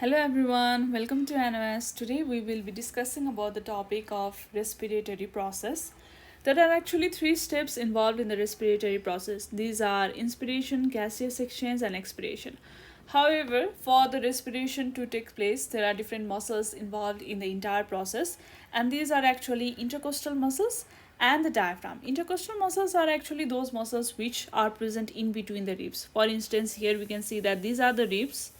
Hello everyone, welcome to N.O.S. Today we will be discussing about the topic of respiratory process. There are actually three steps involved in the respiratory process. These are inspiration, gaseous exchange and expiration. However, for the respiration to take place, there are different muscles involved in the entire process, and these are actually intercostal muscles and the diaphragm. Intercostal muscles are actually those muscles which are present in between the ribs. For instance, here we can see that these are the ribs,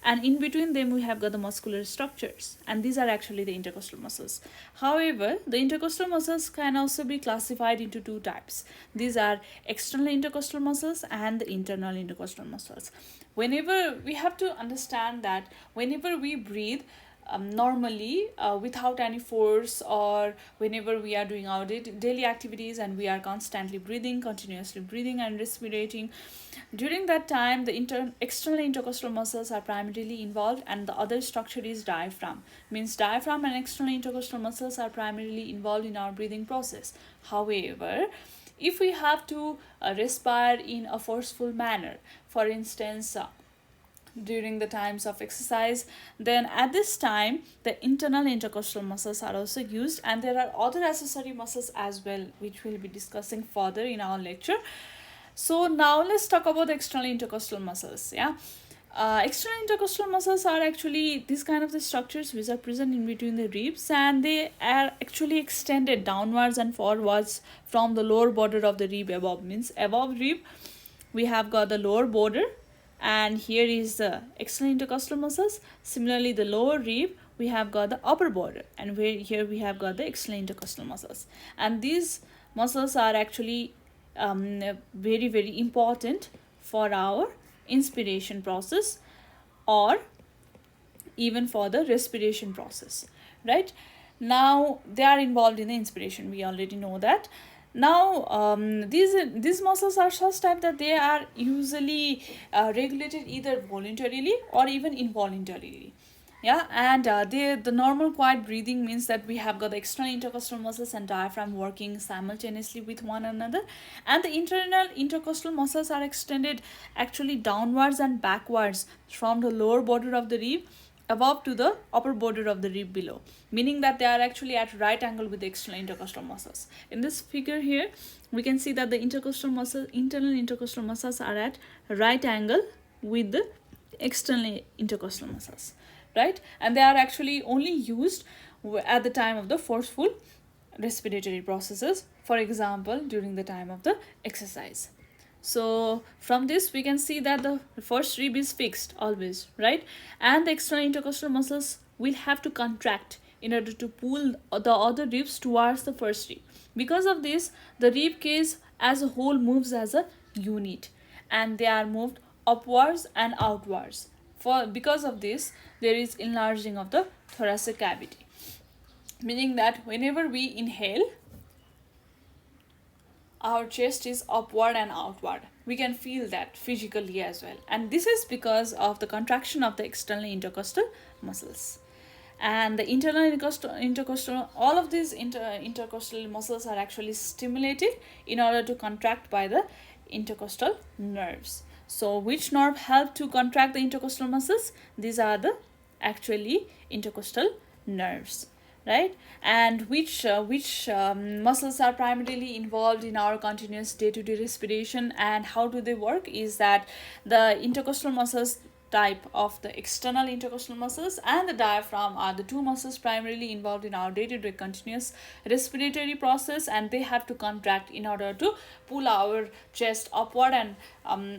and in between them we have got the muscular structures, and these are actually the intercostal muscles. However, the intercostal muscles can also be classified into two types. These are external intercostal muscles and the internal intercostal muscles. Whenever we have to understand that whenever we breathe normally without any force, or whenever we are doing our daily activities and we are constantly breathing, continuously breathing and respirating, during that time the external intercostal muscles are primarily involved, and the other structure is diaphragm. Means diaphragm and external intercostal muscles are primarily involved in our breathing process. However, if we have to respire in a forceful manner, for instance during the times of exercise, then at this time the internal intercostal muscles are also used, and there are other accessory muscles as well, which we'll be discussing further in our lecture. So now let's talk about the external intercostal muscles. External intercostal muscles are actually these kind of the structures which are present in between the ribs, and they are actually extended downwards and forwards from the lower border of the rib above. Means above rib we have got the lower border, and here is the external intercostal muscles. Similarly, the lower rib we have got the upper border, and here we have got the external intercostal muscles, and these muscles are actually very important for our inspiration process or even for the respiration process. Right now they are involved in the inspiration, we already know that. Now these muscles are such type that they are usually regulated either voluntarily or even involuntarily. And the normal quiet breathing means that we have got the external intercostal muscles and diaphragm working simultaneously with one another, and the internal intercostal muscles are extended actually downwards and backwards from the lower border of the rib above to the upper border of the rib below, meaning that they are actually at right angle with the external intercostal muscles. In this figure here we can see that the internal intercostal muscles are at right angle with the external intercostal muscles, right? And they are actually only used at the time of the forceful respiratory processes, for example during the time of the exercise. So from this we can see that the first rib is fixed always, right? And the external intercostal muscles will have to contract in order to pull the other ribs towards the first rib. Because of this, the rib cage as a whole moves as a unit, and they are moved upwards and outwards. Because of this, there is enlarging of the thoracic cavity, meaning that whenever we inhale, our chest is upward and outward. We can feel that physically as well, and this is because of the contraction of the external intercostal muscles. And the internal intercostal, all of these intercostal muscles are actually stimulated in order to contract by the intercostal nerves. So which nerve help to contract the intercostal muscles? These are the actually intercostal nerves, right? And which muscles are primarily involved in our continuous day-to-day respiration, and how do they work is that the intercostal muscles type of the external intercostal muscles and the diaphragm are the two muscles primarily involved in our day-to-day continuous respiratory process, and they have to contract in order to pull our chest upward and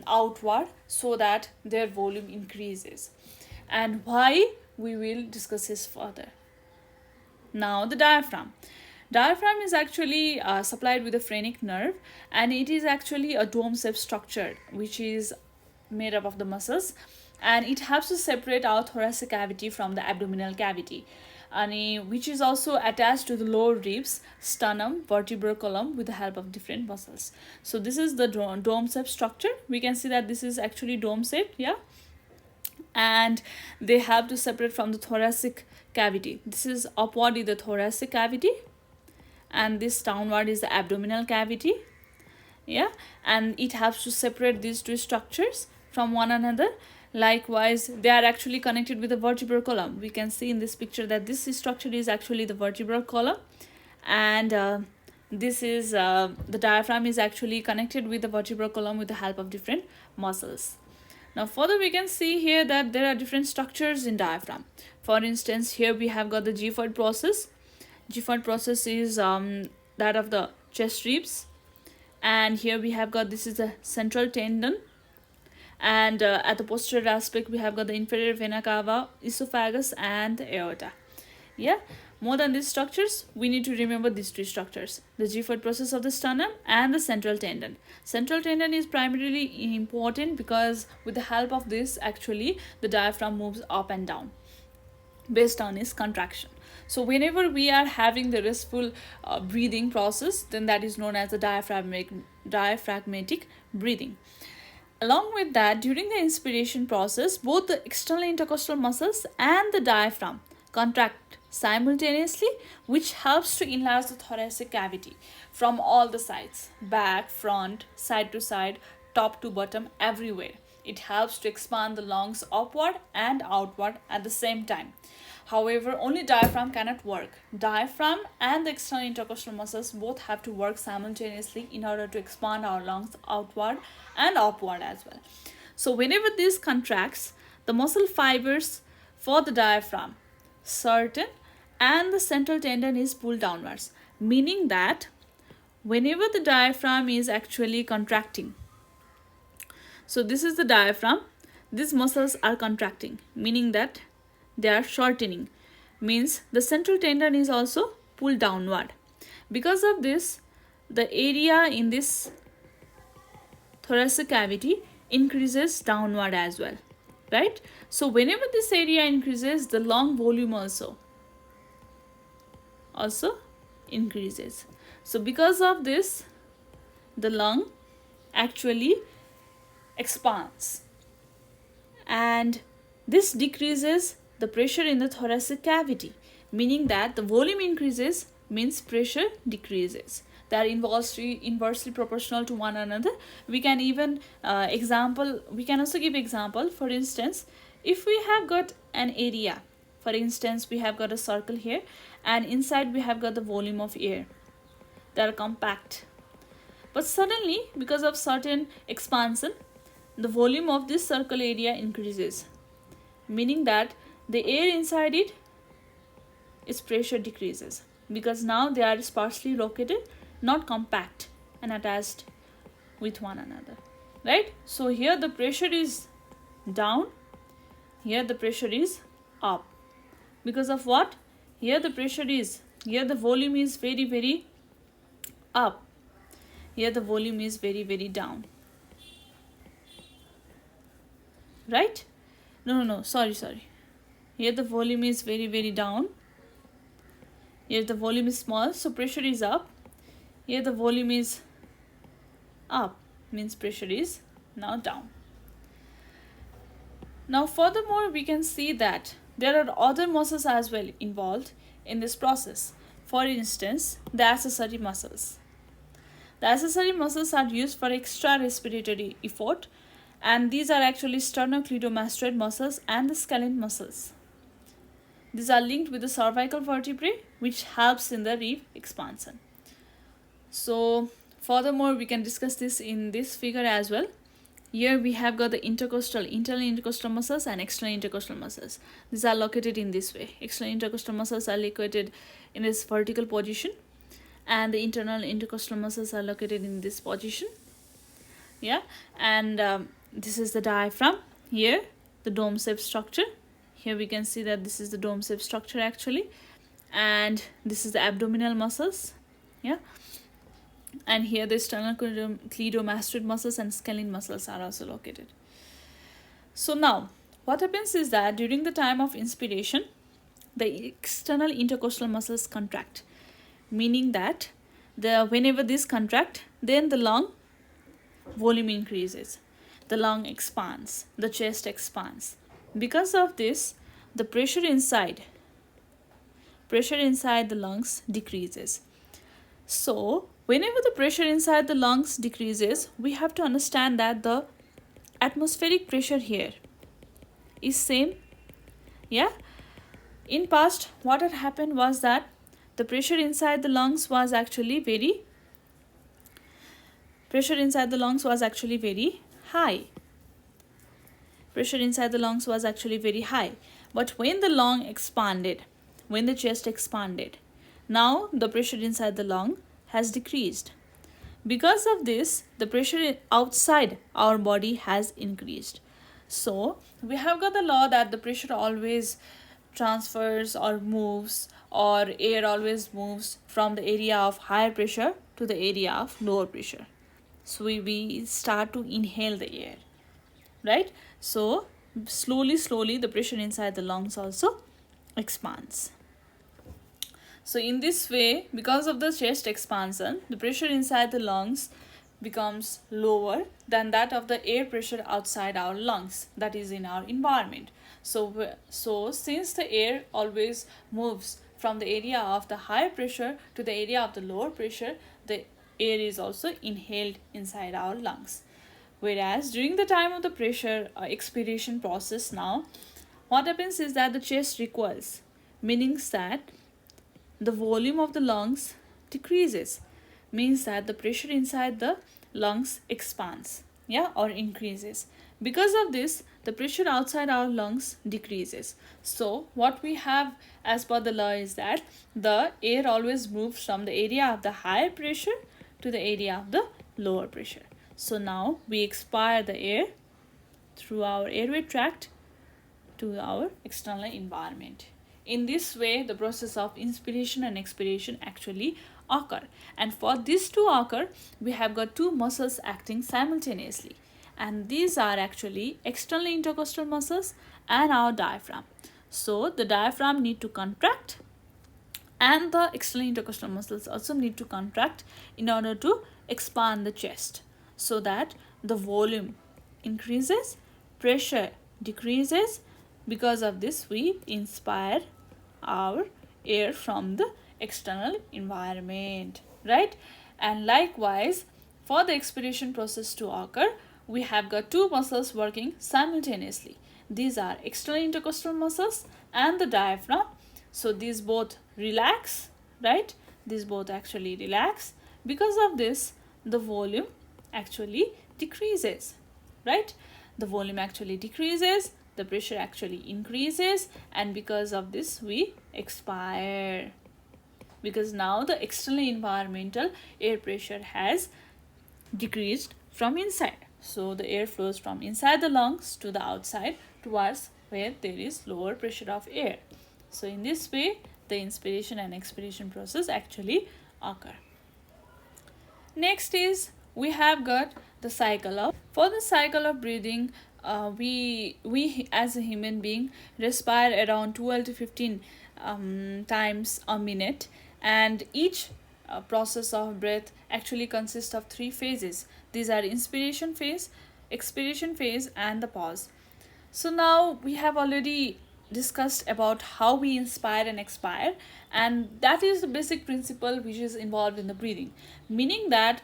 outward so that their volume increases. And why, we will discuss this further. Now the diaphragm is actually supplied with a phrenic nerve, and it is actually a dome-shaped structure which is made up of the muscles, and it helps to separate our thoracic cavity from the abdominal cavity, and which is also attached to the lower ribs, sternum, vertebral column with the help of different muscles. So this is the dome-shaped structure. We can see that this is actually dome-shaped, and they have to separate from the thoracic cavity. This is upward is the thoracic cavity, and this downward is the abdominal cavity, and it helps to separate these two structures from one another. Likewise, they are actually connected with the vertebral column. We can see in this picture that this structure is actually the vertebral column, and this is the diaphragm is actually connected with the vertebral column with the help of different muscles. Now further, we can see here that there are different structures in diaphragm. For instance, here we have got the 𝘂𝗶𝗹𝗹 process. 𝘂𝗶𝗹𝗹 process is that of the chest ribs, and here we have got, this is the central tendon, and at the posterior aspect we have got the inferior vena cava, esophagus, and aorta. Yeah, more than these structures, we need to remember these three structures: the 𝘂𝗶𝗹𝗹 process of the sternum and the central tendon. Central tendon is primarily important because with the help of this, actually the diaphragm moves up and down based on its contraction. So whenever we are having the restful breathing process, then that is known as the diaphragmatic breathing. Along with that, during the inspiration process, both the external intercostal muscles and the diaphragm contract simultaneously, which helps to enlarge the thoracic cavity from all the sides, back, front, side to side, top to bottom, everywhere. It helps to expand the lungs upward and outward at the same time. However, only diaphragm cannot work. Diaphragm and the external intercostal muscles both have to work simultaneously in order to expand our lungs outward and upward as well. So whenever this contracts, the muscle fibers for the diaphragm certain and the central tendon is pulled downwards, meaning that whenever the diaphragm is actually contracting, so this is the diaphragm, these muscles are contracting, meaning that they are shortening, means the central tendon is also pulled downward. Because of this, the area in this thoracic cavity increases downward as well, right? So whenever this area increases, the lung volume also increases. So because of this, the lung actually expands, and this decreases the pressure in the thoracic cavity, meaning that the volume increases means pressure decreases. They are inversely proportional to one another. We can even we can also give example. For instance, if we have got an area, for instance, we have got a circle here, and inside we have got the volume of air. They are compact, but suddenly because of certain expansion, the volume of this circle area increases, meaning that the air inside it, its pressure decreases, because now they are sparsely located, not compact and attached with one another, right? So here the pressure is down, here the pressure is up. Because of what? Here the volume is very, very up, here the volume is very, very down, right? No, sorry. Here the volume is very, very down, here the volume is small, so pressure is up. Here the volume is up, means pressure is now down. Now furthermore, we can see that there are other muscles as well involved in this process. For instance, the accessory muscles. The accessory muscles are used for extra respiratory effort, and these are actually sternocleidomastoid muscles and the scalene muscles. These are linked with the cervical vertebrae, which helps in the rib expansion. So furthermore, we can discuss this in this figure as well. Here we have got the internal intercostal muscles and external intercostal muscles. These are located in this way. External intercostal muscles are located in this vertical position, and the internal intercostal muscles are located in this position. Yeah, and this is the diaphragm. Here the dome-shaped structure. Here we can see that this is the dome-shaped structure actually, and this is the abdominal muscles. Yeah, and here the sternocleidomastoid muscles and scalene muscles are also located. So now what happens is that during the time of inspiration, the external intercostal muscles contract, meaning that whenever this contract, then the lung volume increases, the lung expands, the chest expands. Because of this, the pressure inside the lungs decreases. So whenever the pressure inside the lungs decreases, we have to understand that the atmospheric pressure here is same. Yeah, in past what had happened was that the pressure inside the lungs was actually very high. Pressure inside the lungs was actually very high. But when the lung expanded, when the chest expanded, now the pressure inside the lung has decreased. Because of this, the pressure outside our body has increased. So we have got the law that the pressure always transfers or moves, or air always moves from the area of higher pressure to the area of lower pressure. So we start to inhale the air, right? So slowly the pressure inside the lungs also expands. So in this way, because of the chest expansion, the pressure inside the lungs becomes lower than that of the air pressure outside our lungs, that is in our environment. So since the air always moves from the area of the higher pressure to the area of the lower pressure, the air is also inhaled inside our lungs. Whereas during the time of the pressure expiration process, now what happens is that the chest recoils, meaning that the volume of the lungs decreases, means that the pressure inside the lungs expands, yeah, or increases. Because of this, the pressure outside our lungs decreases. So what we have as per the law is that the air always moves from the area of the higher pressure to the area of the lower pressure. So now we expire the air through our airway tract to our external environment. In this way, the process of inspiration and expiration actually occur. And for this to occur, we have got two muscles acting simultaneously. And these are actually external intercostal muscles and our diaphragm. So the diaphragm need to contract and the external intercostal muscles also need to contract in order to expand the chest, so that the volume increases, pressure decreases. Because of this, we inspire our air from the external environment, right? And likewise, for the expiration process to occur, we have got two muscles working simultaneously. These are external intercostal muscles and the diaphragm. So these both relax, right? These both actually relax. Because of this, the volume actually decreases, right? The volume actually decreases, the pressure actually increases, and because of this, we expire. Because now the external environmental air pressure has decreased from inside. So the air flows from inside the lungs to the outside towards where there is lower pressure of air. So in this way, the inspiration and expiration process actually occur. Next is we have got the cycle of. For the cycle of breathing, we as a human being respire around 12 to 15 times a minute, and each process of breath actually consists of three phases. These are inspiration phase, expiration phase, and the pause. So now we have already discussed about how we inspire and expire, and that is the basic principle which is involved in the breathing, meaning that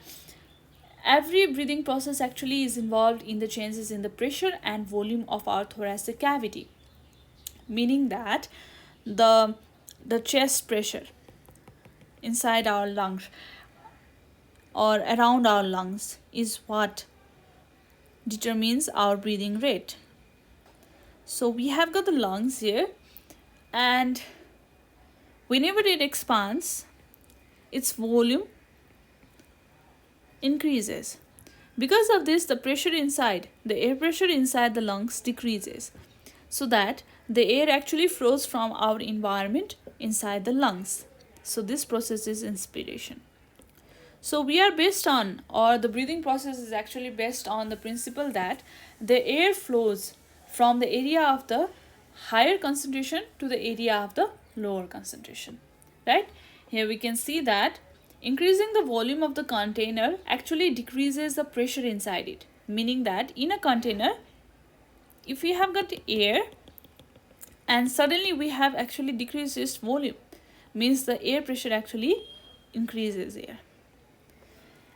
every breathing process actually is involved in the changes in the pressure and volume of our thoracic cavity, meaning that the chest pressure inside our lungs or around our lungs is what determines our breathing rate. So we have got the lungs here, and whenever it expands, its volume increases. Because of this, the pressure inside, the air pressure inside the lungs decreases, so that the air actually flows from our environment inside the lungs. So this process is inspiration. So we are based on, or the breathing process is actually based on the principle that the air flows from the area of the higher concentration to the area of the lower concentration, right? Here we can see that increasing the volume of the container actually decreases the pressure inside it, meaning that in a container, if we have got air and suddenly we have actually decreased its volume, means the air pressure actually increases here.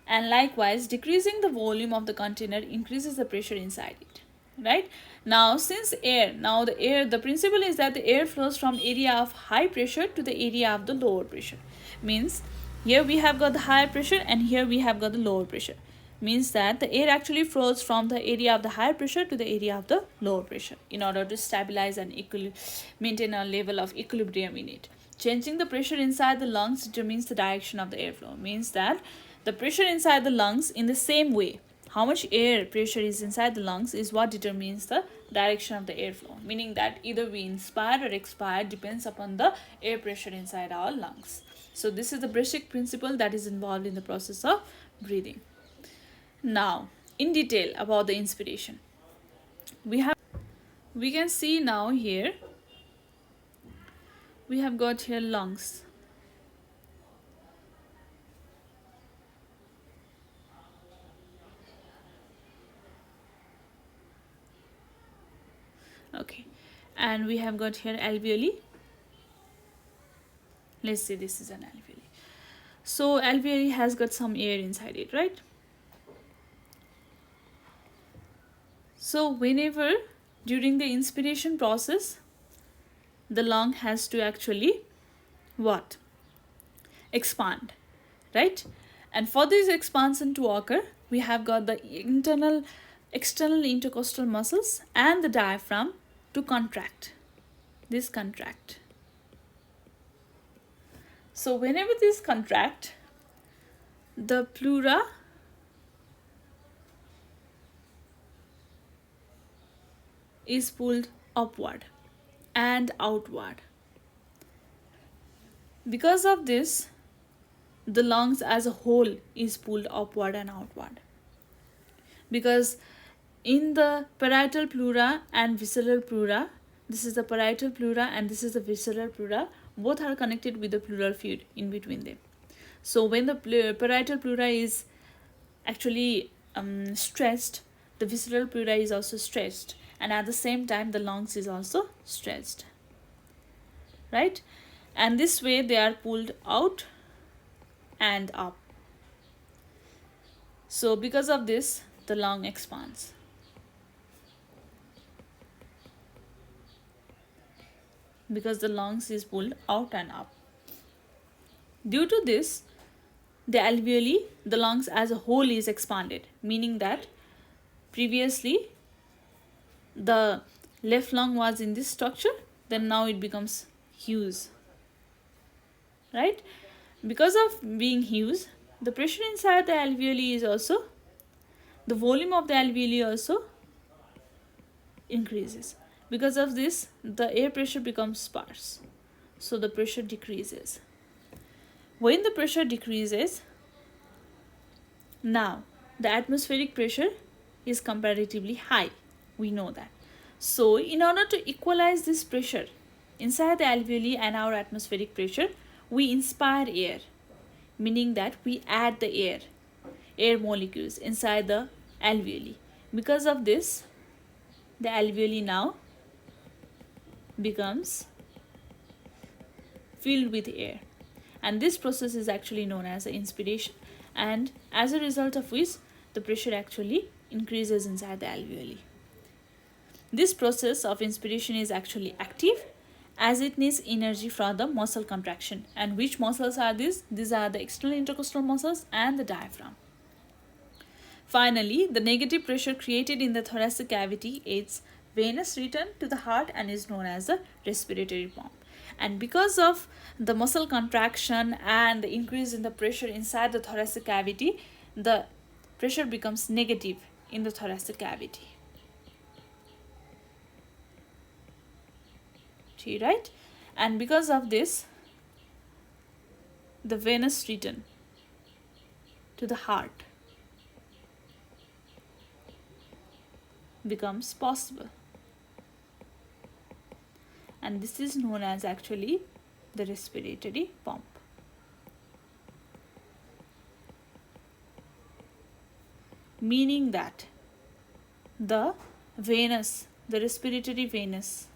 And likewise, decreasing the volume of the container increases the pressure inside it. right? Now since the principle is that the air flows from area of high pressure to the area of the lower pressure. Means here we have got the higher pressure and here we have got the lower pressure. Means that the air actually flows from the area of the higher pressure to the area of the lower pressure in order to stabilize and maintain a level of equilibrium in it. Changing the pressure inside the lungs determines the direction of the airflow. Means that the pressure inside the lungs, in the same way, how much air pressure is inside the lungs is what determines the direction of the airflow. Meaning that either we inspire or expire depends upon the air pressure inside our lungs. So this is the basic principle that is involved in the process of breathing. Now, in detail about the inspiration, we can see now here we have got here lungs. Okay, and we have got here alveoli. Let's say this is an alveoli. So alveoli has got some air inside it, right? So whenever during the inspiration process, the lung has to actually what? Expand, right? And for this expansion to occur, we have got the external intercostal muscles and the diaphragm to contract. This contract. So whenever this contract, the pleura is pulled upward and outward. Because of this, the lungs as a whole is pulled upward and outward. Because in the parietal pleura and visceral pleura, this is the parietal pleura and this is the visceral pleura, both are connected with the pleural fluid in between them. So when the parietal pleura is actually stressed, the visceral pleura is also stressed, and at the same time the lungs is also stretched, right? And this way they are pulled out and up. So because of this, the lung expands. Because the lungs is pulled out and up. Due to this, the alveoli, the lungs as a whole is expanded, meaning that previously the left lung was in this structure, then now it becomes huge, right? Because of being huge, the pressure inside the alveoli is also, the volume of the alveoli also increases. Because of this, the air pressure becomes sparse, so the pressure decreases. When the pressure decreases, now the atmospheric pressure is comparatively high. We know that. So in order to equalize this pressure inside the alveoli and our atmospheric pressure, we inspire air, meaning that we add the air molecules inside the alveoli. Because of this, the alveoli now becomes filled with air, and this process is actually known as the inspiration, and as a result of which the pressure actually increases inside the alveoli. This process of inspiration is actually active as it needs energy from the muscle contraction. And which muscles are these? These are the external intercostal muscles and the diaphragm. Finally, the negative pressure created in the thoracic cavity aids venous return to the heart and is known as the respiratory pump. And because of the muscle contraction and the increase in the pressure inside the thoracic cavity, the pressure becomes negative in the thoracic cavity. See, right? And because of this, the venous return to the heart becomes possible, and this is known as actually the respiratory pump. Meaning that the respiratory venous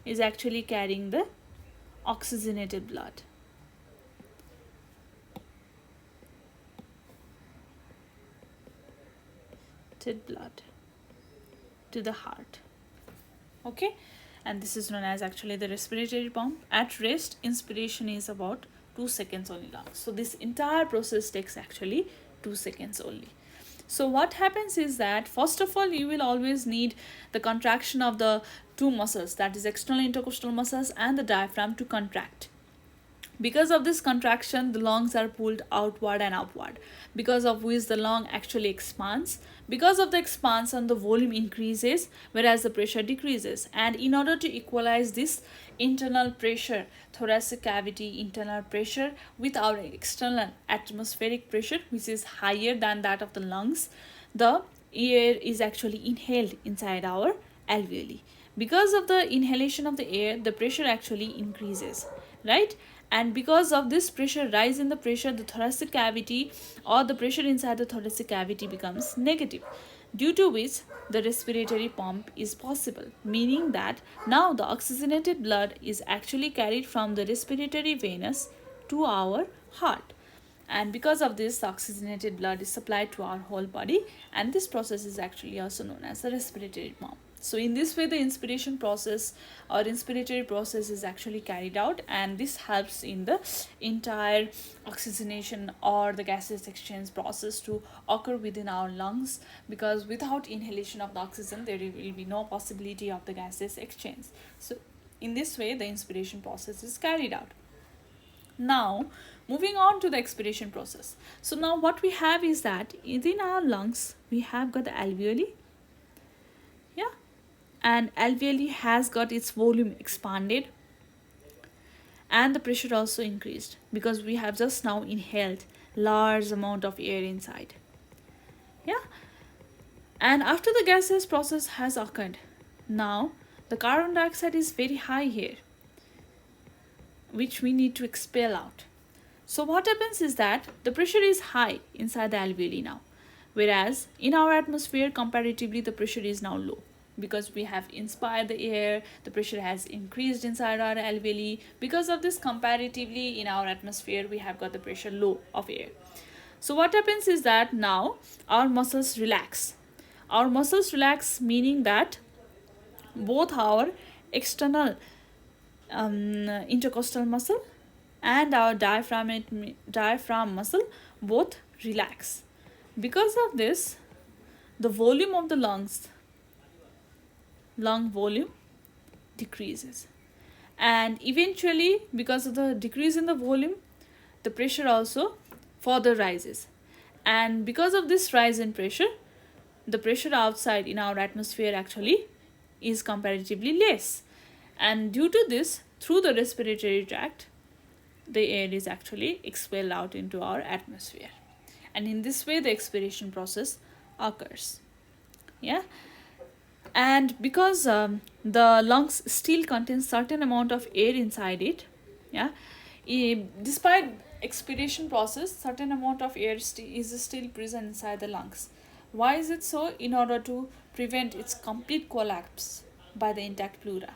is actually carrying the oxygenated blood. oxygenated blood to the heart. Okay, and this is known as actually the respiratory pump. At rest, inspiration is about 2 seconds only long. So this entire process takes actually 2 seconds only. So what happens is that first of all you will always need the contraction of the two muscles, that is external intercostal muscles and the diaphragm, to contract. Because of this contraction, the lungs are pulled outward and upward, because of which the lung actually expands. Because of the expansion, the volume increases, whereas the pressure decreases. And in order to equalize this internal pressure, thoracic cavity internal pressure, with our external atmospheric pressure, which is higher than that of the lungs, the air is actually inhaled inside our alveoli. Because of the inhalation of the air, the pressure actually increases, right? And because of this pressure rise in the pressure, the thoracic cavity or the pressure inside the thoracic cavity becomes negative, due to which the respiratory pump is possible, meaning that now the oxygenated blood is actually carried from the respiratory venous to our heart. And because of this, the oxygenated blood is supplied to our whole body, and this process is actually also known as the respiratory pump. So in this way, the inspiration process or inspiratory process is actually carried out, and this helps in the entire oxygenation or the gaseous exchange process to occur within our lungs, because without inhalation of the oxygen, there will be no possibility of the gaseous exchange. So in this way, the inspiration process is carried out. Now, moving on to the expiration process. So now what we have is that within our lungs, we have got the alveoli. Yeah. And alveoli has got its volume expanded, and the pressure also increased, because we have just now inhaled large amount of air inside. Yeah. And after the gaseous process has occurred, now the carbon dioxide is very high here, which we need to expel out. So what happens is that the pressure is high inside the alveoli now, whereas in our atmosphere comparatively the pressure is now low. Because we have inspired the air, the pressure has increased inside our alveoli. Because of this, comparatively in our atmosphere, we have got the pressure low of air. So what happens is that now our muscles relax. Our muscles relax, meaning that both our external intercostal muscle and our diaphragm muscle both relax. Because of this, the volume of the lung volume decreases, and eventually because of the decrease in the volume, the pressure also further rises, and because of this rise in pressure, the pressure outside in our atmosphere actually is comparatively less, and due to this, through the respiratory tract, the air is actually expelled out into our atmosphere, and in this way the expiration process occurs. Yeah. And because the lungs still contain certain amount of air inside it, yeah, despite expiration process, certain amount of air is still present inside the lungs. Why is it so? In order to prevent its complete collapse by the intact pleura.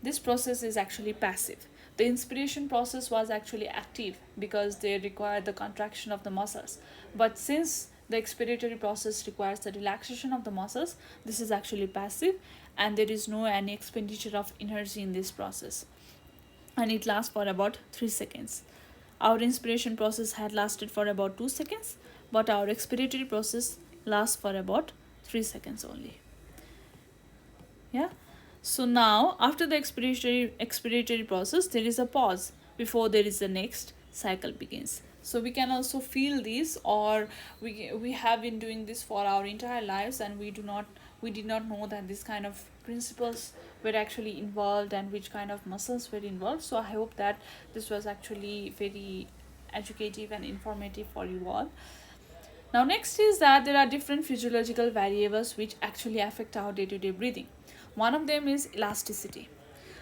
This process is actually passive. The inspiration process was actually active because they require the contraction of the muscles, but since the expiratory process requires the relaxation of the muscles, this is actually passive, and there is no any expenditure of energy in this process, and it lasts for about 3 seconds. Our inspiration process had lasted for about 2 seconds, but our expiratory process lasts for about 3 seconds only. Yeah. So now after the expiratory process, there is a pause before there is the next cycle begins. So we can also feel this, or we have been doing this for our entire lives, and we did not know that this kind of principles were actually involved and which kind of muscles were involved. So I hope that this was actually very educative and informative for you all. Now next is that there are different physiological variables which actually affect our day-to-day breathing. One of them is elasticity.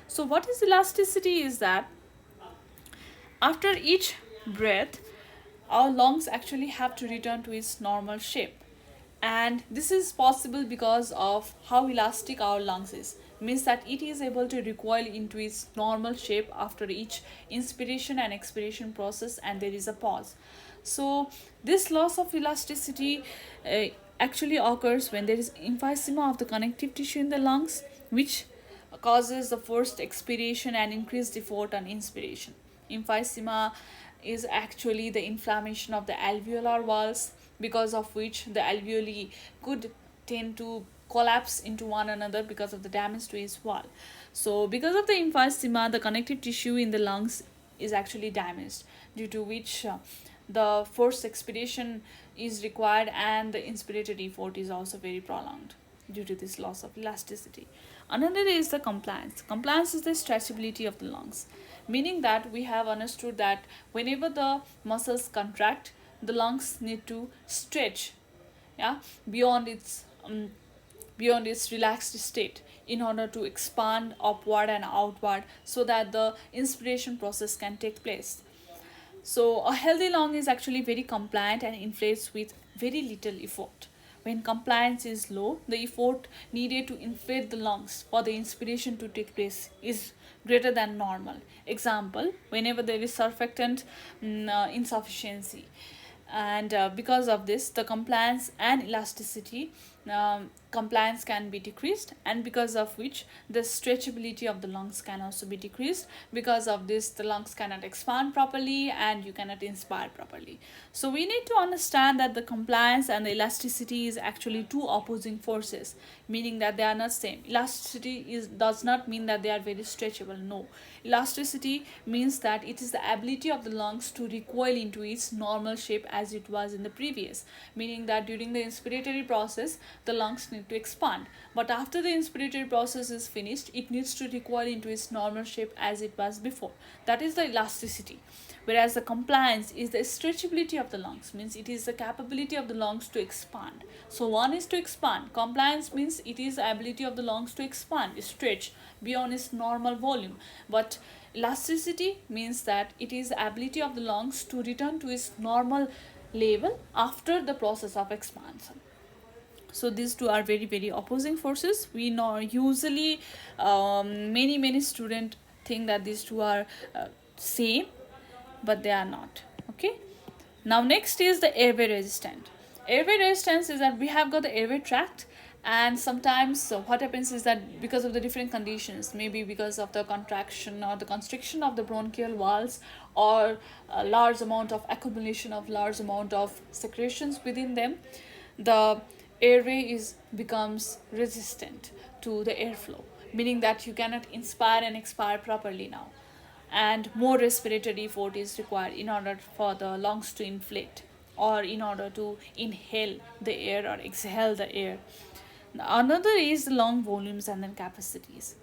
So what is elasticity is that after each breath, our lungs actually have to return to its normal shape, and this is possible because of how elastic our lungs is. Means that it is able to recoil into its normal shape after each inspiration and expiration process, and there is a pause. So this loss of elasticity actually occurs when there is emphysema of the connective tissue in the lungs, which causes the forced expiration and increased effort on inspiration. Emphysema is actually the inflammation of the alveolar walls, because of which the alveoli could tend to collapse into one another because of the damage to its wall. So because of the emphysema, the connective tissue in the lungs is actually damaged, due to which the forced expiration is required, and the inspiratory effort is also very prolonged due to this loss of elasticity. Another is the compliance. Compliance is the stretchability of the lungs, meaning that we have understood that whenever the muscles contract, the lungs need to stretch, yeah, beyond its relaxed state, in order to expand upward and outward, so that the inspiration process can take place. So a healthy lung is actually very compliant and inflates with very little effort. When compliance is low, the effort needed to inflate the lungs for the inspiration to take place is greater than normal. Example, whenever there is surfactant insufficiency, and because of this, the compliance and elasticity, compliance can be decreased, and because of which the stretchability of the lungs can also be decreased. Because of this, the lungs cannot expand properly and you cannot inspire properly. So we need to understand that the compliance and the elasticity is actually two opposing forces, meaning that they are not same. Elasticity does not mean that they are very stretchable. No, elasticity means that it is the ability of the lungs to recoil into its normal shape as it was in the previous, meaning that during the inspiratory process the lungs need to expand, but after the inspiratory process is finished, it needs to recoil into its normal shape as it was before. That is the elasticity. Whereas the compliance is the stretchability of the lungs, means it is the capability of the lungs to expand. So one is to expand. Compliance means it is the ability of the lungs to expand, stretch beyond its normal volume. But elasticity means that it is the ability of the lungs to return to its normal level after the process of expansion. So these two are very very opposing forces. We know usually many students think that these two are same, but they are not. Okay, now next is the airway resistant. Airway resistance is that we have got the airway tract, and sometimes what happens is that because of the different conditions, maybe because of the contraction or the constriction of the bronchial walls, or a large amount of accumulation of large amount of secretions within them, the airway becomes resistant to the airflow, meaning that you cannot inspire and expire properly now, and more respiratory effort is required in order for the lungs to inflate, or in order to inhale the air or exhale the air. Another is the lung volumes and then capacities.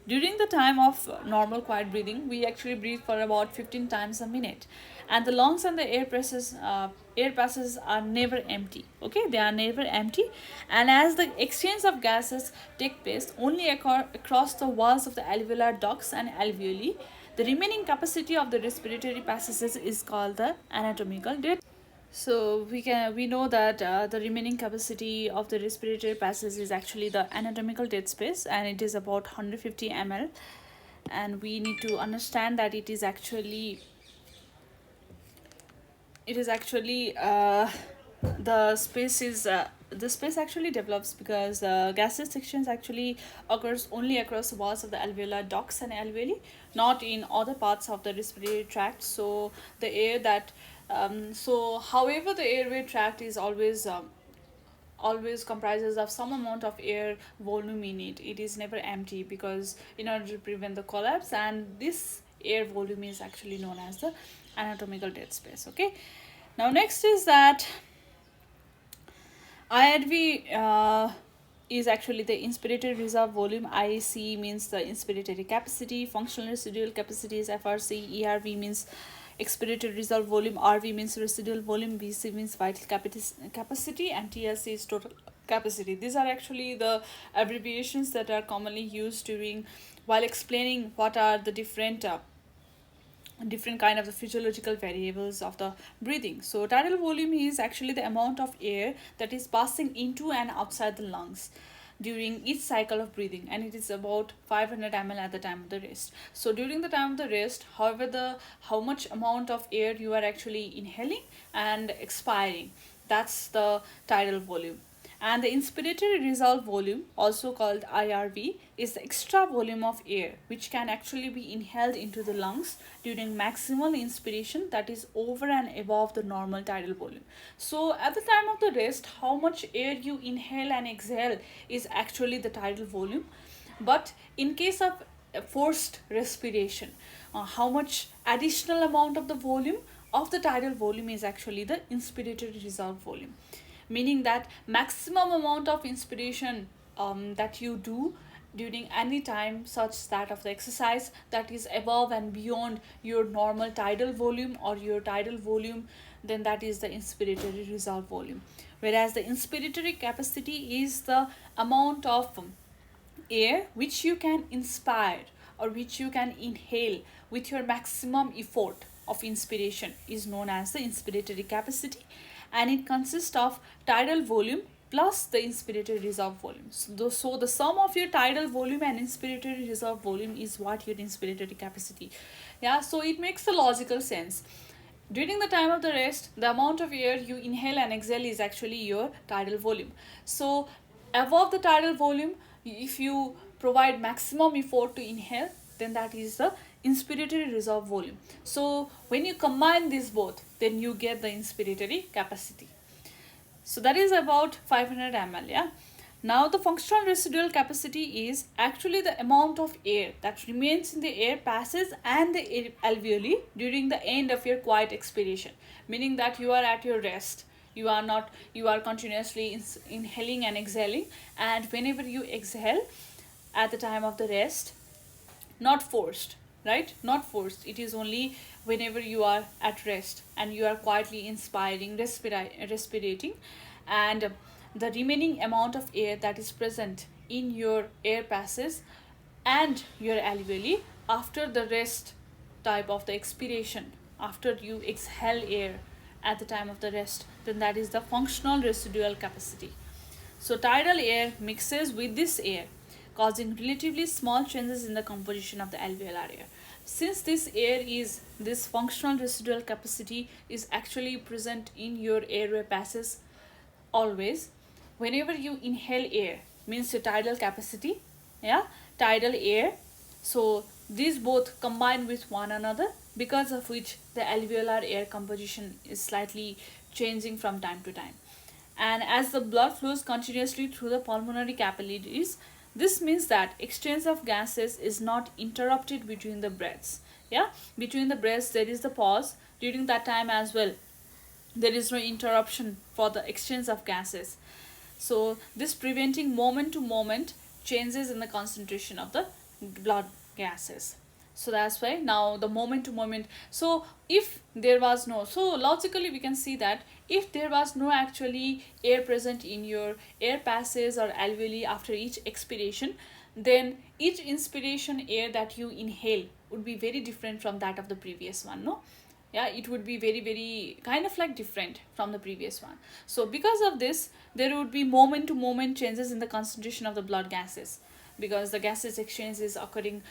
During the time of normal quiet breathing, we actually breathe for about 15 times a minute, and the lungs and the air passes are never empty. Okay, they are never empty, and as the exchange of gases take place only across the walls of the alveolar ducts and alveoli, the remaining capacity of the respiratory passages is called the anatomical dead. So we know that the remaining capacity of the respiratory passage is actually the anatomical dead space, and it is about 150 ml. And we need to understand that the space actually develops because gaseous exchange actually occurs only across the walls of the alveolar ducts and alveoli, not in other parts of the respiratory tract. So the air that however, the airway tract is always comprises of some amount of air volume in it. It is never empty, because in order to prevent the collapse, and this air volume is actually known as the anatomical dead space. Okay, now next is that IRV is actually the inspiratory reserve volume. IC means the inspiratory capacity, functional residual capacity is FRC, ERV means expiratory reserve volume, RV means residual volume, VC means vital capacity, and TLC is total capacity. These are actually the abbreviations that are commonly used while explaining what are the different kind of the physiological variables of the breathing. So tidal volume is actually the amount of air that is passing into and outside the lungs during each cycle of breathing, and it is about 500 ml at the time of the rest. So during the time of the rest, however, how much amount of air you are actually inhaling and expiring, That's the tidal volume. And the inspiratory resolved volume, also called IRV, is the extra volume of air which can actually be inhaled into the lungs during maximal inspiration, that is over and above the normal tidal volume. So at the time of the rest, how much air you inhale and exhale is actually the tidal volume. But in case of forced respiration, how much additional amount of the volume of the tidal volume is actually the inspiratory resolved volume, meaning that maximum amount of inspiration that you do during any time such that of the exercise that is above and beyond your normal tidal volume or your tidal volume, then that is the inspiratory resolved volume. Whereas the inspiratory capacity is the amount of air which you can inspire or which you can inhale with your maximum effort of inspiration is known as the inspiratory capacity, and it consists of tidal volume plus the inspiratory reserve volume. So the sum of your tidal volume and inspiratory reserve volume is what your inspiratory capacity. Yeah, so it makes a logical sense. During the time of the rest, the amount of air you inhale and exhale is actually your tidal volume. So above the tidal volume, if you provide maximum effort to inhale, then that is the inspiratory reserve volume. So when you combine these both, then you get the inspiratory capacity. So that is about 500 ml. Yeah. Now the functional residual capacity is actually the amount of air that remains in the air passes and the air alveoli during the end of your quiet expiration, meaning that you are at your rest. You are continuously inhaling and exhaling, and whenever you exhale at the time of the rest, not forced, right? Not forced. It is only whenever you are at rest and you are quietly inspiring, respirating, and the remaining amount of air that is present in your air passes and your alveoli after the rest type of the expiration, after you exhale air at the time of the rest, then that is the functional residual capacity. So tidal air mixes with this air, causing relatively small changes in the composition of the alveolar air. Since this functional residual capacity is actually present in your airway passes always, whenever you inhale air, means your tidal capacity, yeah, tidal air. So these both combine with one another, because of which the alveolar air composition is slightly changing from time to time. And as the blood flows continuously through the pulmonary capillaries, this means that exchange of gases is not interrupted between the breaths. Yeah, between the breaths there is the pause. During that time as well, there is no interruption for the exchange of gases. So this preventing moment to moment changes in the concentration of the blood gases. So that's why now the moment to moment. So if there was no, so logically we can see that if there was no actually air present in your air passes or alveoli after each expiration, then each inspiration air that you inhale would be very different from that of the previous one, no? Yeah, it would be very kind of like different from the previous one. So because of this, there would be moment to moment changes in the concentration of the blood gases, because the gaseous exchange is occurring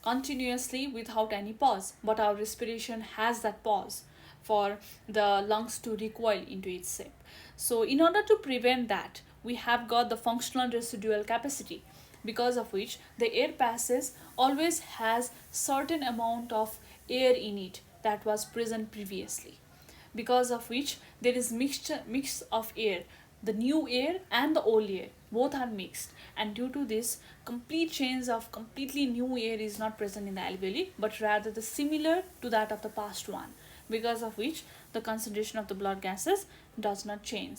continuously without any pause, but our respiration has that pause for the lungs to recoil into its shape. So in order to prevent that, we have got the functional residual capacity, because of which the air passes always has certain amount of air in it that was present previously, because of which there is mix of air, the new air and the old air both are mixed, and due to this, complete change of completely new air is not present in the alveoli, but rather the similar to that of the past one, because of which the concentration of the blood gases does not change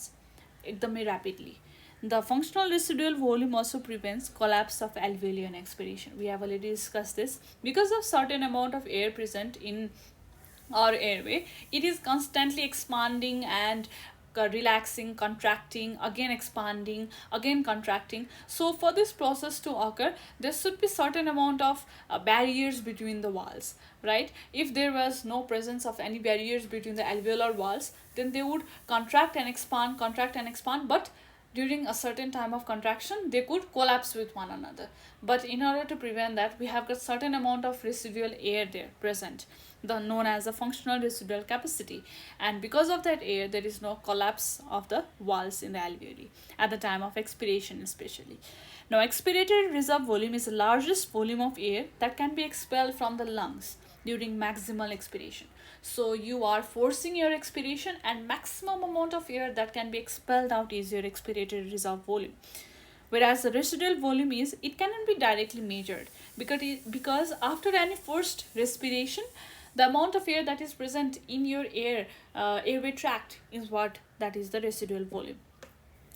ekdamai rapidly. The functional residual volume also prevents collapse of alveoli on expiration. We have already discussed this. Because of certain amount of air present in our airway, it is constantly expanding and relaxing, contracting, again expanding, again contracting. So for this process to occur, there should be certain amount of barriers between the walls, right? If there was no presence of any barriers between the alveolar walls, then they would contract and expand, but during a certain time of contraction, they could collapse with one another. But in order to prevent that, we have got certain amount of residual air there present, the known as the functional residual capacity. And because of that air, there is no collapse of the walls in the alveoli at the time of expiration especially. Now, expiratory reserve volume is the largest volume of air that can be expelled from the lungs during maximal expiration. So you are forcing your expiration, and maximum amount of air that can be expelled out is your expiratory reserve volume. Whereas the residual volume is, it cannot be directly measured because after any forced respiration, the amount of air that is present in your airway tract is what that is the residual volume.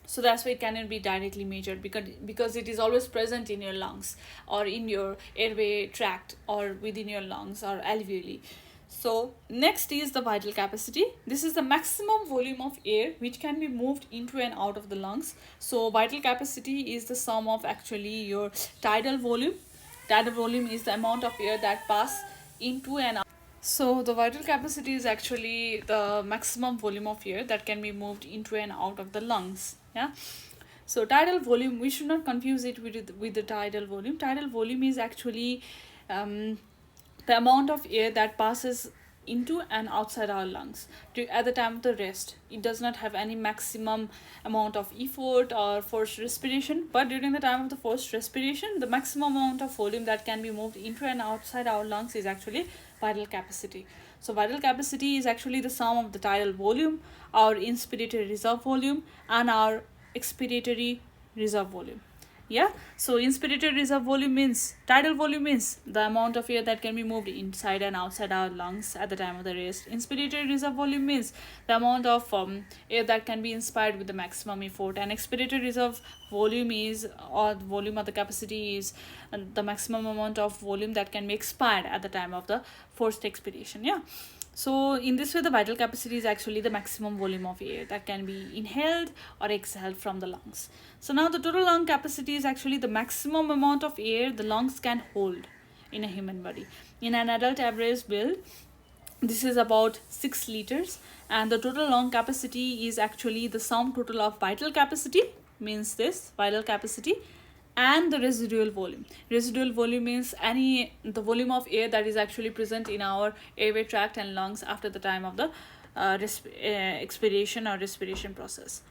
So that's why it cannot be directly measured, because it is always present in your lungs or in your airway tract or within your lungs or alveoli. So next is the vital capacity. This is the maximum volume of air which can be moved into and out of the lungs. So vital capacity is the sum of actually your tidal volume. Tidal volume is the amount of air that pass into and out. So the vital capacity is actually the maximum volume of air that can be moved into and out of the lungs. Yeah. So tidal volume, we should not confuse it with the tidal volume. Tidal volume is actually the amount of air that passes into and outside our lungs at the time of the rest. It does not have any maximum amount of effort or forced respiration, but during the time of the forced respiration, the maximum amount of volume that can be moved into and outside our lungs is actually vital capacity. So vital capacity is actually the sum of the tidal volume, our inspiratory reserve volume, and our expiratory reserve volume. Yeah, so inspiratory reserve volume means, tidal volume means the amount of air that can be moved inside and outside our lungs at the time of the rest. Inspiratory reserve volume means the amount of air that can be inspired with the maximum effort, and expiratory reserve volume is, or the volume of the capacity is, the maximum amount of volume that can be expired at the time of the forced expiration. Yeah. So in this way, the vital capacity is actually the maximum volume of air that can be inhaled or exhaled from the lungs. So now the total lung capacity is actually the maximum amount of air the lungs can hold in a human body. In an adult average build, this is about 6 liters, and the total lung capacity is actually the sum total of vital capacity, means this vital capacity, and the residual volume. Residual volume means the volume of air that is actually present in our airway tract and lungs after the time of the expiration or respiration process.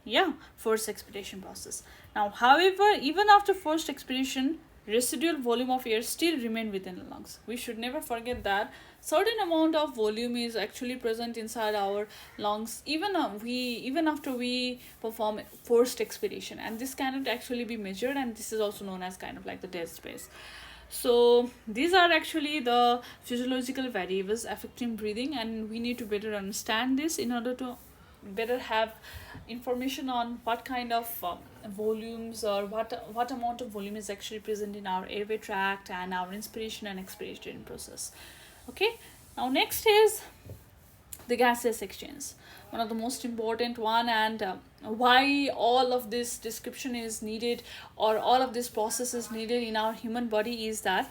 Yeah, forced expiration process. Now, however, even after forced expiration, residual volume of air still remain within the lungs. We should never forget that certain amount of volume is actually present inside our lungs even after we perform forced expiration, and this cannot actually be measured, and this is also known as kind of like the dead space. So these are actually the physiological variables affecting breathing, and we need to better understand this in order to better have information on what kind of volumes or what amount of volume is actually present in our airway tract and our inspiration and expiration process. Okay, now next is the gaseous exchange, one of the most important one, and why all of this description is needed, or all of this process is needed in our human body, is that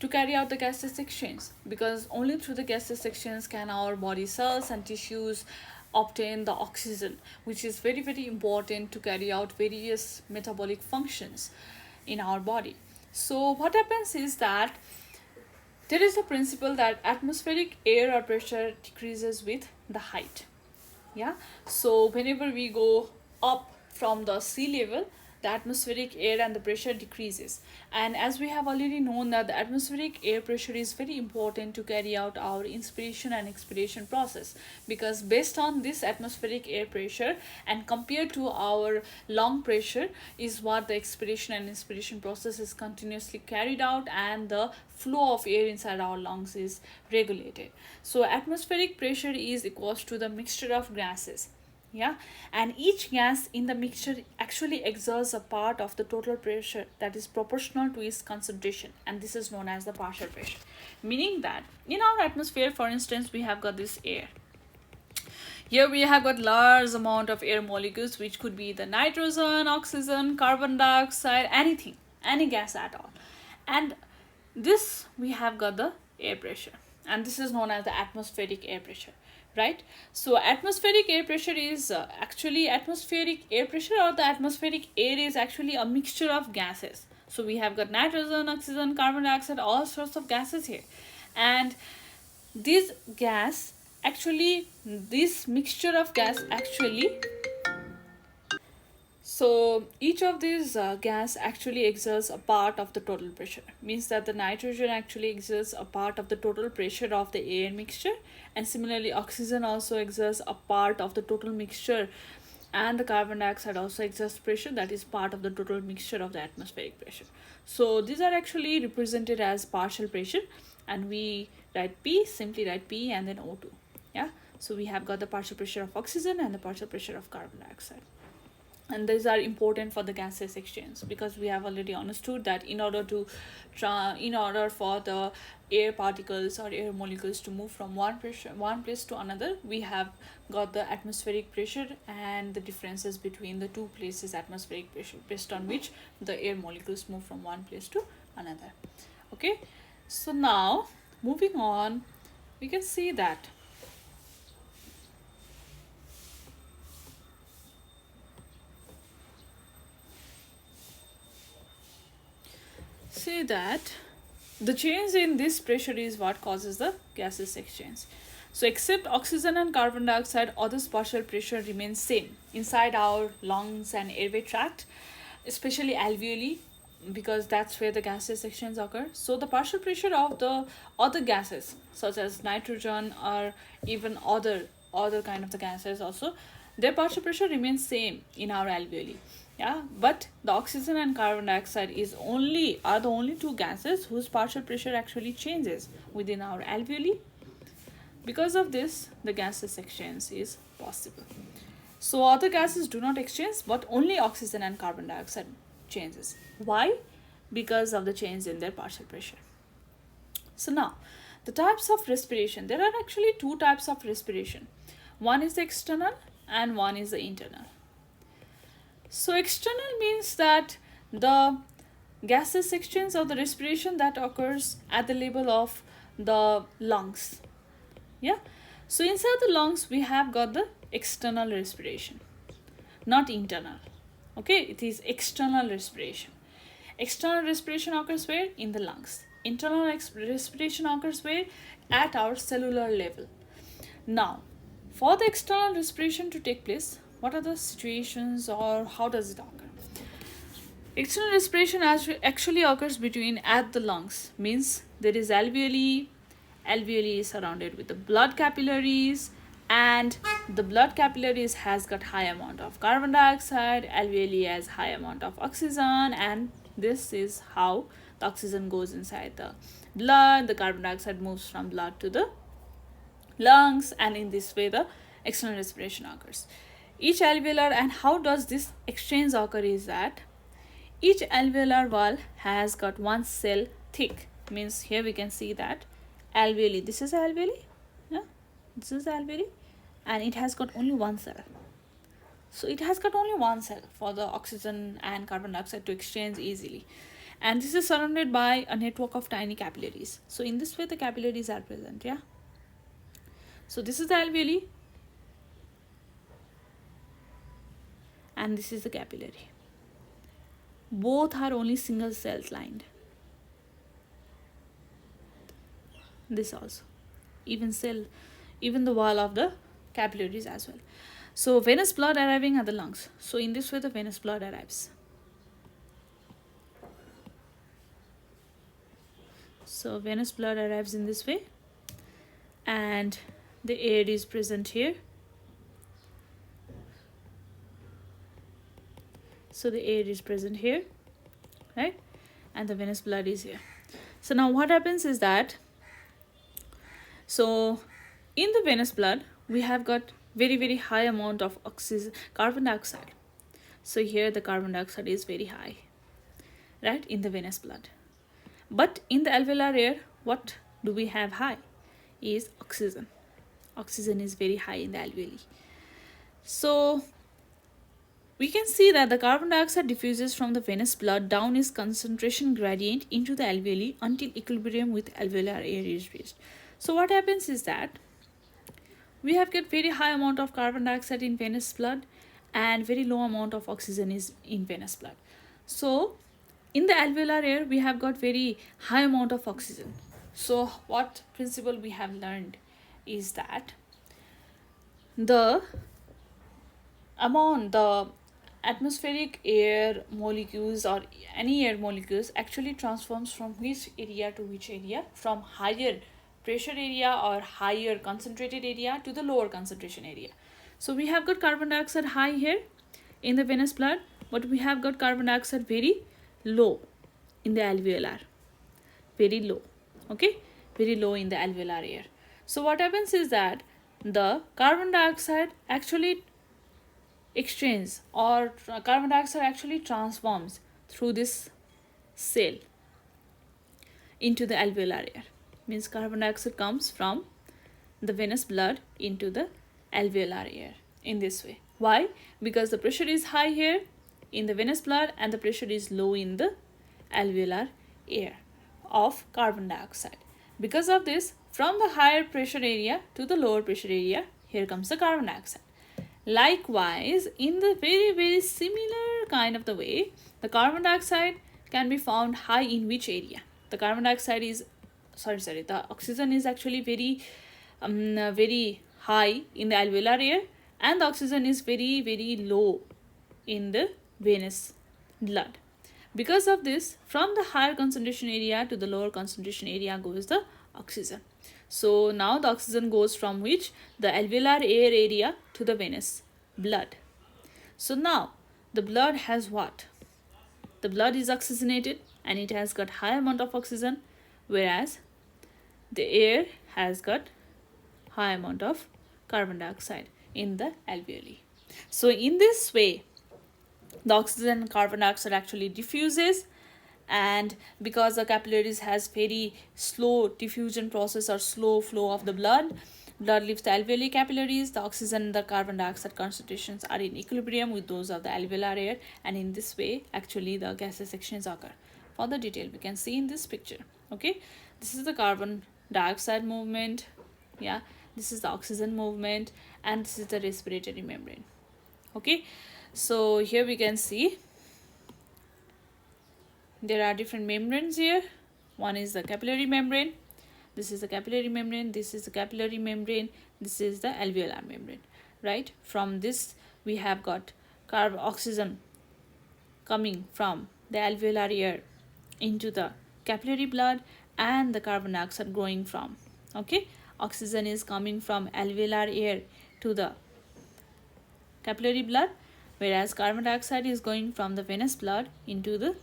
to carry out the gaseous exchange, because only through the gaseous exchange can our body cells and tissues obtain the oxygen, which is very, very important to carry out various metabolic functions in our body. So what happens is that there is a principle that atmospheric air or pressure decreases with the height. Yeah, so whenever we go up from the sea level, the atmospheric air and the pressure decreases. And as we have already known that the atmospheric air pressure is very important to carry out our inspiration and expiration process, because based on this atmospheric air pressure and compared to our lung pressure is what the expiration and inspiration process is continuously carried out, and the flow of air inside our lungs is regulated. So atmospheric pressure is equals to the mixture of gases. Yeah, and each gas in the mixture actually exerts a part of the total pressure that is proportional to its concentration, and this is known as the partial pressure, meaning that in our atmosphere, for instance, we have got this air. Here we have got large amount of air molecules, which could be the nitrogen, oxygen, carbon dioxide, anything, any gas at all, and this we have got the air pressure, and this is known as the atmospheric air pressure. right? So atmospheric air pressure is actually atmospheric air pressure, or the atmospheric air is actually a mixture of gases. So we have got nitrogen, oxygen, carbon dioxide, all sorts of gases here. And this gas actually, this mixture of gas actually, so each of these gas actually exerts a part of the total pressure. Means that the nitrogen actually exerts a part of the total pressure of the air mixture, and similarly oxygen also exerts a part of the total mixture, and the carbon dioxide also exerts pressure that is part of the total mixture of the atmospheric pressure. So these are actually represented as partial pressure, and we write P, simply write P and then O2. Yeah, so we have got the partial pressure of oxygen and the partial pressure of carbon dioxide. And these are important for the gaseous exchange, because we have already understood that in order for the air particles or air molecules to move from one place to another, we have got the atmospheric pressure and the differences between the two places atmospheric pressure, based on which the air molecules move from one place to another. Okay, so now moving on, we can see that the change in this pressure is what causes the gaseous exchange. So except oxygen and carbon dioxide, others partial pressure remains same inside our lungs and airway tract, especially alveoli, because that's where the gaseous exchange occur. So the partial pressure of the other gases such as nitrogen or even other kind of the gases also, their partial pressure remains same in our alveoli. Yeah, but the oxygen and carbon dioxide are the only two gases whose partial pressure actually changes within our alveoli. Because of this, the gaseous exchange is possible. So other gases do not exchange, but only oxygen and carbon dioxide changes. Why? Because of the change in their partial pressure. So now, the types of respiration. There are actually two types of respiration. One is the external and one is the internal. So external means that the gaseous exchange or the respiration that occurs at the level of the lungs. Yeah. So inside the lungs, we have got the external respiration, not internal. Okay, it is external respiration. External respiration occurs where? In the lungs. Internal respiration occurs where? At our cellular level. Now, for the external respiration to take place, what are the situations or how does it occur? External respiration actually occurs at the lungs. Means there is alveoli. Alveoli is surrounded with the blood capillaries, and the blood capillaries has got high amount of carbon dioxide. Alveoli has high amount of oxygen, and this is how the oxygen goes inside the blood. The carbon dioxide moves from blood to the lungs, and in this way the external respiration occurs. Each alveolar, and how does this exchange occur is that each alveolar wall has got one cell thick. Means here we can see that alveoli, this is alveoli, yeah, this is alveoli, and it has got only one cell. So it has got only one cell for the oxygen and carbon dioxide to exchange easily, and this is surrounded by a network of tiny capillaries. So in this way the capillaries are present. Yeah, so this is the alveoli and this is the capillary. Both are only single cells lined. This also, even the wall of the capillaries as well. So venous blood arriving at the lungs. So in this way the venous blood arrives. So venous blood arrives in this way, and the air is present here. So the air is present here, right? And the venous blood is here. So now what happens is that, so in the venous blood, we have got very high amount of carbon dioxide. So here the carbon dioxide is very high, right, in the venous blood. But in the alveolar air, what do we have high? Is oxygen. Oxygen is very high in the alveoli. So we can see that the carbon dioxide diffuses from the venous blood down its concentration gradient into the alveoli until equilibrium with alveolar air is reached. So what happens is that we have got very high amount of carbon dioxide in venous blood and very low amount of oxygen is in venous blood. So in the alveolar air, we have got very high amount of oxygen. So what principle we have learned is that the atmospheric air molecules or any air molecules actually transforms from which area to which area, from higher pressure area or higher concentrated area to the lower concentration area. So we have got carbon dioxide high here in the venous blood, but we have got carbon dioxide very low in the alveolar, very low, okay, very low in the alveolar air. So what happens is that the carbon dioxide actually exchange or carbon dioxide actually transforms through this cell into the alveolar air. Means carbon dioxide comes from the venous blood into the alveolar air in this way. Why? Because the pressure is high here in the venous blood and the pressure is low in the alveolar air of carbon dioxide. Because of this, from the higher pressure area to the lower pressure area, here comes the carbon dioxide. Likewise, in the very similar kind of the way, the carbon dioxide can be found high in which area? The carbon dioxide is, the oxygen is actually very high in the alveolar air, and the oxygen is very low in the venous blood. Because of this, from the higher concentration area to the lower concentration area goes the oxygen. So now the oxygen goes from which? The alveolar air area to the venous blood. So now the blood has what? The blood is oxygenated and it has got high amount of oxygen, whereas the air has got high amount of carbon dioxide in the alveoli. So in this way, the oxygen and carbon dioxide actually diffuses, and because the capillaries has very slow diffusion process or slow flow of the blood leaves the alveoli capillaries, the oxygen and the carbon dioxide concentrations are in equilibrium with those of the alveolar air, and in this way actually the gaseous exchange occur. For the detail we can see in this picture. Okay, this is the carbon dioxide movement, yeah, this is the oxygen movement, and this is the respiratory membrane. Okay, so here we can see there are different membranes here. One is the capillary membrane, this is the capillary membrane, this is the capillary membrane, this is the alveolar membrane, right? From this we have got oxygen coming from the alveolar air into the capillary blood, and the carbon dioxide going from, okay, oxygen is coming from alveolar air to the capillary blood, whereas carbon dioxide is going from the venous blood into the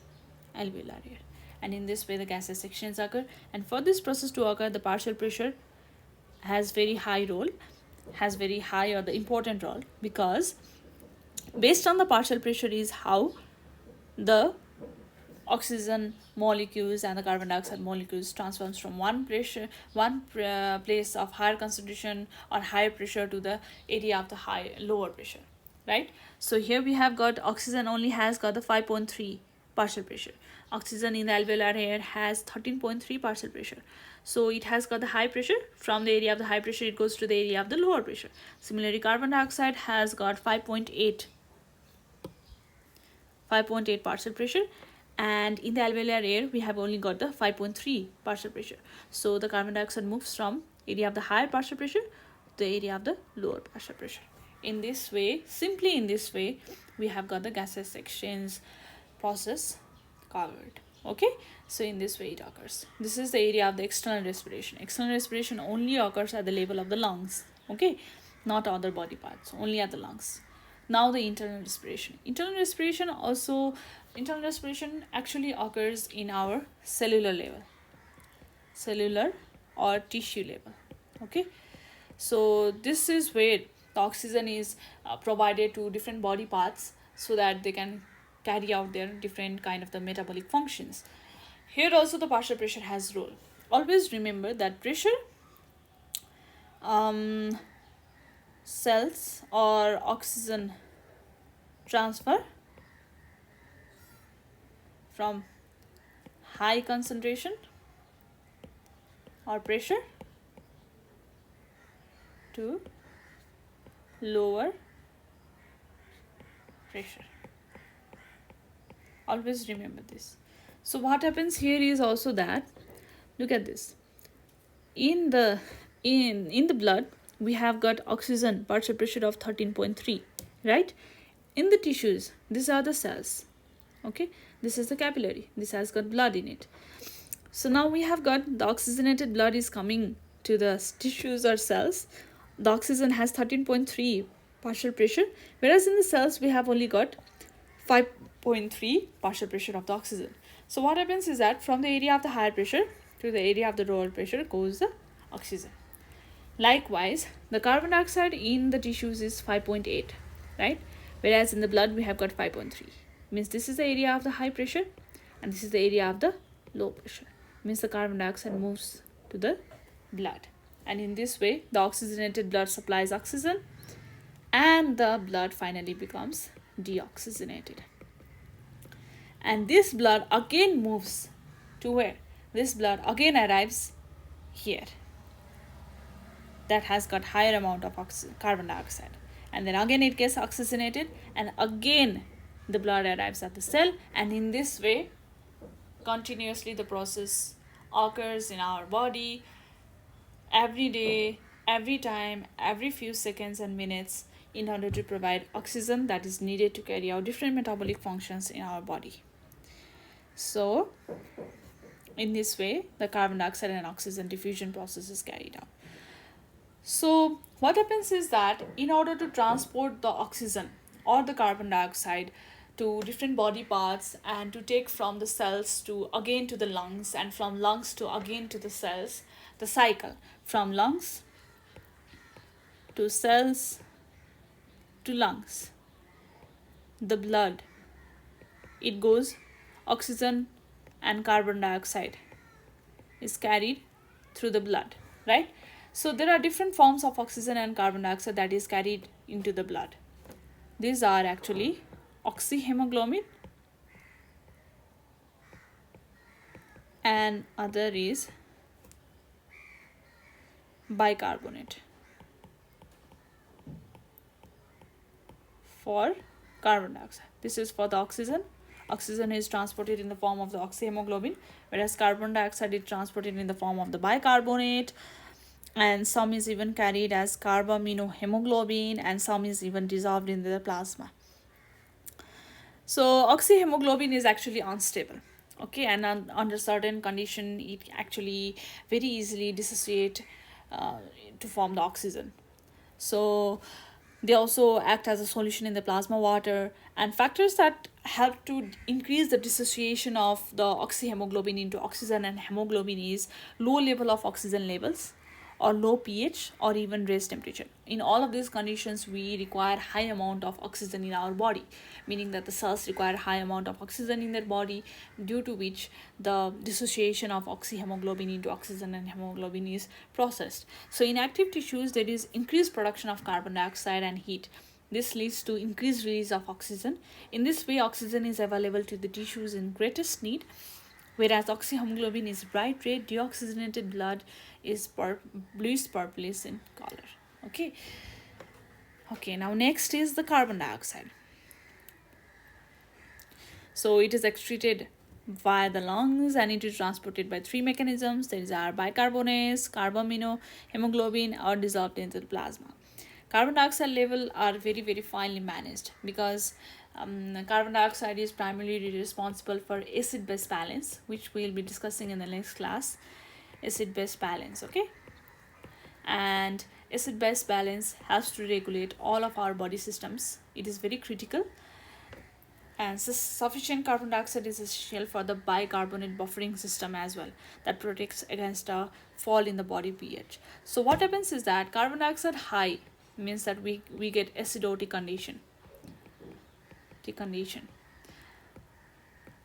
alveolar air, and in this way the gaseous exchange occur. And for this process to occur, the partial pressure has very high role, has very high or the important role, because based on the partial pressure is how the oxygen molecules and the carbon dioxide molecules transforms from one place of higher concentration or higher pressure to the area of the lower pressure, right? So here we have got oxygen only has got the 5.3 partial pressure. Oxygen in the alveolar air has 13.3 partial pressure. So it has got the high pressure. From the area of the high pressure it goes to the area of the lower pressure. Similarly, carbon dioxide has got 5.8 partial pressure, and in the alveolar air we have only got the 5.3 partial pressure. So the carbon dioxide moves from area of the higher partial pressure to the area of the lower partial pressure. In this way, simply in this way, we have got the gaseous exchange process covered. Okay, so in this way it occurs. This is the area of the external respiration. External respiration only occurs at the level of the lungs, okay, not other body parts, only at the lungs. Now the internal respiration. Internal respiration actually occurs in our cellular level, cellular or tissue level. Okay, so this is where the oxygen is provided to different body parts so that they can carry out their different kind of the metabolic functions. Here also the partial pressure has role. Always remember that pressure cells or oxygen transfer from high concentration or pressure to lower pressure. Always remember this. So what happens here is also that, look at this, in the blood we have got oxygen partial pressure of 13.3, right? In the tissues, these are the cells, okay, this is the capillary, this has got blood in it. So now we have got the oxygenated blood is coming to the tissues or cells. The oxygen has 13.3 partial pressure, whereas in the cells we have only got 5.3 partial pressure of the oxygen. So what happens is that from the area of the higher pressure to the area of the lower pressure goes the oxygen. Likewise, the carbon dioxide in the tissues is 5.8, right? Whereas in the blood we have got 5.3. Means this is the area of the high pressure and this is the area of the low pressure. Means the carbon dioxide moves to the blood. And in this way, the oxygenated blood supplies oxygen and the blood finally becomes deoxygenated. And this blood again moves to where? This blood again arrives here. That has got higher amount of carbon dioxide. And then again it gets oxygenated and again the blood arrives at the cell, and in this way continuously the process occurs in our body every day, every time, every few seconds and minutes in order to provide oxygen that is needed to carry out different metabolic functions in our body. So in this way the carbon dioxide and oxygen diffusion process is carried out. So what happens is that in order to transport the oxygen or the carbon dioxide to different body parts and to take from the cells to again to the lungs and from lungs to again to the cells, the cycle from lungs to cells to lungs, the blood, it goes, oxygen and carbon dioxide is carried through the blood, right? So there are different forms of oxygen and carbon dioxide that is carried into the blood. These are actually oxyhemoglobin and other is bicarbonate for carbon dioxide. This is for the oxygen. Oxygen is transported in the form of the oxyhemoglobin, whereas carbon dioxide is transported in the form of the bicarbonate, and some is even carried as carbaminohemoglobin and some is even dissolved in the plasma. So oxyhemoglobin is actually unstable, okay, and under certain condition it actually very easily dissociate to form the oxygen. So they also act as a solution in the plasma water, and factors that help to increase the dissociation of the oxyhemoglobin into oxygen and hemoglobin is low level of oxygen levels or low pH or even raised temperature. In all of these conditions we require high amount of oxygen in our body, meaning that the cells require high amount of oxygen in their body, due to which the dissociation of oxyhemoglobin into oxygen and hemoglobin is processed. So in active tissues there is increased production of carbon dioxide and heat. This leads to increased release of oxygen. In this way oxygen is available to the tissues in greatest need, whereas oxyhemoglobin is bright red, deoxygenated blood is bluish purplish in color. Okay, now next is the carbon dioxide. So it is excreted via the lungs and it is transported by three mechanisms. There is our bicarbonates, carbaminohemoglobin, or dissolved into the plasma. Carbon dioxide level are very finely managed because carbon dioxide is primarily responsible for acid-base balance, which we will be discussing in the next class. Acid-base balance, okay, and acid-base balance helps to regulate all of our body systems. It is very critical, and sufficient carbon dioxide is essential for the bicarbonate buffering system as well, that protects against a fall in the body pH. So what happens is that carbon dioxide high means that we get acidotic condition.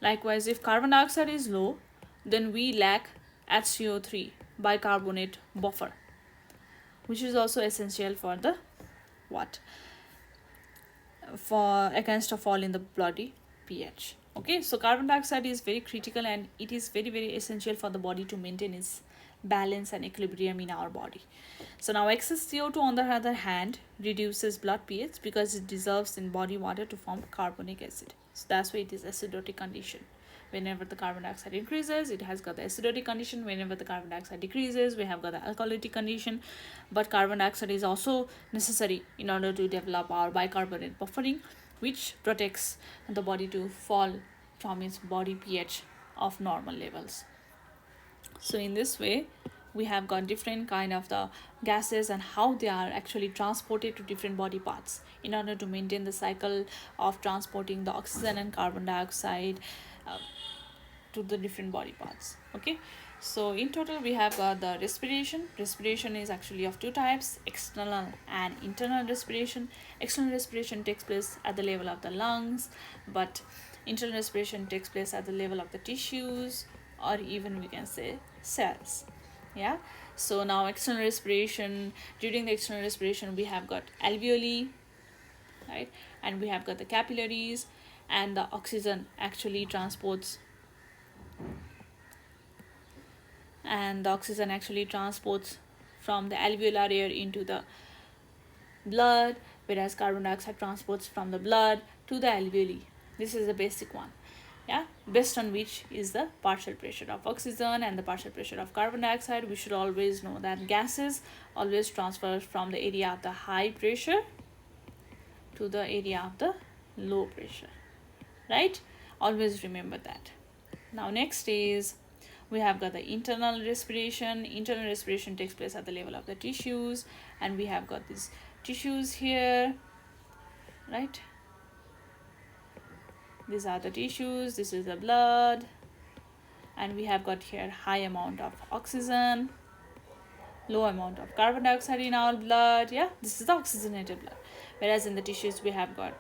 Likewise, if carbon dioxide is low, then we lack HCO3 bicarbonate buffer, which is also essential for the for against a fall in the body pH. Okay, so carbon dioxide is very critical and it is very essential for the body to maintain its balance and equilibrium in our body. So now excess CO2 on the other hand reduces blood pH because it dissolves in body water to form carbonic acid. So that's why it is acidotic condition. Whenever the carbon dioxide increases, it has got the acidotic condition. Whenever the carbon dioxide decreases, we have got the alcoholic condition. But carbon dioxide is also necessary in order to develop our bicarbonate buffering, which protects the body to fall from its body pH of normal levels. So in this way, we have got different kind of the gases and how they are actually transported to different body parts in order to maintain the cycle of transporting the oxygen and carbon dioxide to the different body parts. Okay, so in total we have got the respiration is actually of two types, external and internal respiration. External respiration takes place at the level of the lungs, but internal respiration takes place at the level of the tissues, or even we can say cells. Yeah, so now external respiration, during the external respiration we have got alveoli, right, and we have got the capillaries, and the oxygen actually transports from the alveolar air into the blood, whereas carbon dioxide transports from the blood to the alveoli. This is the basic one, yeah, based on which is the partial pressure of oxygen and the partial pressure of carbon dioxide. We should always know that gases always transfer from the area of the high pressure to the area of the low pressure, right? Always remember that. Now next is we have got the internal respiration. Internal respiration takes place at the level of the tissues, and we have got these tissues here, right? These are the tissues, this is the blood, and we have got here high amount of oxygen, low amount of carbon dioxide in our blood. Yeah, this is the oxygenated blood, whereas in the tissues we have got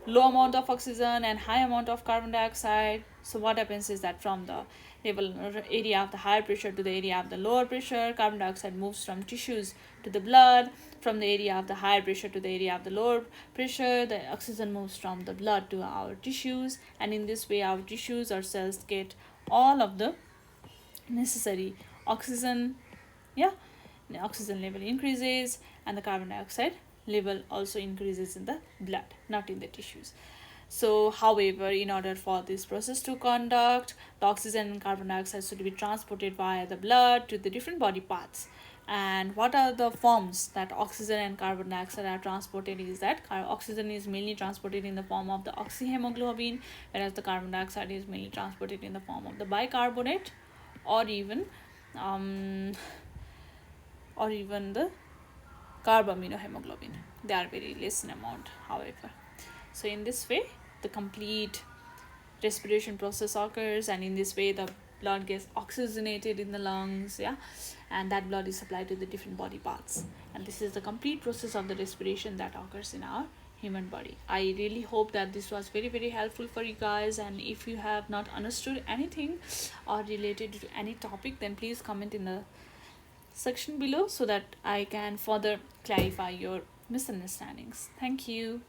low amount of oxygen and high amount of carbon dioxide. So what happens is that from the level area of the higher pressure to the area of the lower pressure, carbon dioxide moves from tissues to the blood. From the area of the higher pressure to the area of the lower pressure, the oxygen moves from the blood to our tissues, and in this way our tissues or cells get all of the necessary oxygen. Yeah, the oxygen level increases and the carbon dioxide level also increases in the blood, not in the tissues. So however, in order for this process to conduct, the oxygen and carbon dioxide should be transported via the blood to the different body parts. And what are the forms that oxygen and carbon dioxide are transported is that oxygen is mainly transported in the form of the oxyhemoglobin, whereas the carbon dioxide is mainly transported in the form of the bicarbonate, or even the carbaminohemoglobin. They are very less in amount, however. So in this way, the complete respiration process occurs, and in this way the blood gets oxygenated in the lungs, yeah, and that blood is supplied to the different body parts. And this is the complete process of the respiration that occurs in our human body. I really hope that this was very, very helpful for you guys, and if you have not understood anything or related to any topic, then please comment in the section below so that I can further clarify your misunderstandings. Thank you.